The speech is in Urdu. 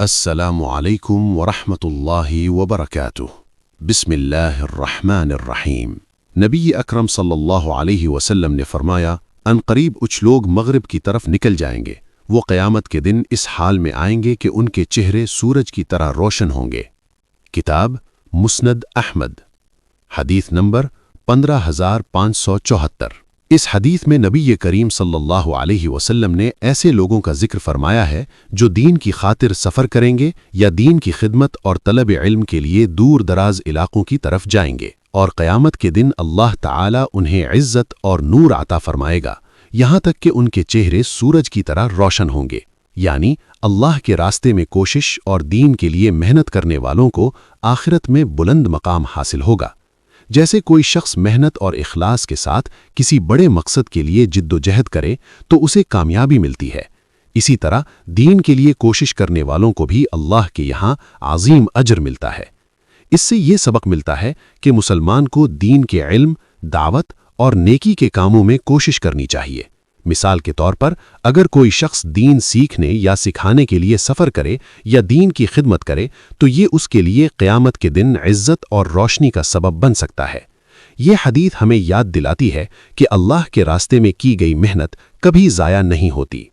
السلام علیکم ورحمۃ اللہ وبرکاتہ۔ بسم اللہ الرحمن الرحیم۔ نبی اکرم صلی اللہ علیہ وسلم نے فرمایا، ان قریب کچھ لوگ مغرب کی طرف نکل جائیں گے، وہ قیامت کے دن اس حال میں آئیں گے کہ ان کے چہرے سورج کی طرح روشن ہوں گے۔ کتاب مسند احمد، حدیث نمبر 15574۔ اس حدیث میں نبی کریم صلی اللہ علیہ وسلم نے ایسے لوگوں کا ذکر فرمایا ہے جو دین کی خاطر سفر کریں گے یا دین کی خدمت اور طلب علم کے لیے دور دراز علاقوں کی طرف جائیں گے، اور قیامت کے دن اللہ تعالی انہیں عزت اور نور عطا فرمائے گا، یہاں تک کہ ان کے چہرے سورج کی طرح روشن ہوں گے، یعنی اللہ کے راستے میں کوشش اور دین کے لیے محنت کرنے والوں کو آخرت میں بلند مقام حاصل ہوگا۔ جیسے کوئی شخص محنت اور اخلاص کے ساتھ کسی بڑے مقصد کے لیے جد و جہد کرے تو اسے کامیابی ملتی ہے، اسی طرح دین کے لیے کوشش کرنے والوں کو بھی اللہ کے یہاں عظیم اجر ملتا ہے۔ اس سے یہ سبق ملتا ہے کہ مسلمان کو دین کے علم، دعوت اور نیکی کے کاموں میں کوشش کرنی چاہیے۔ مثال کے طور پر، اگر کوئی شخص دین سیکھنے یا سکھانے کے لیے سفر کرے یا دین کی خدمت کرے تو یہ اس کے لیے قیامت کے دن عزت اور روشنی کا سبب بن سکتا ہے۔ یہ حدیث ہمیں یاد دلاتی ہے کہ اللہ کے راستے میں کی گئی محنت کبھی ضائع نہیں ہوتی۔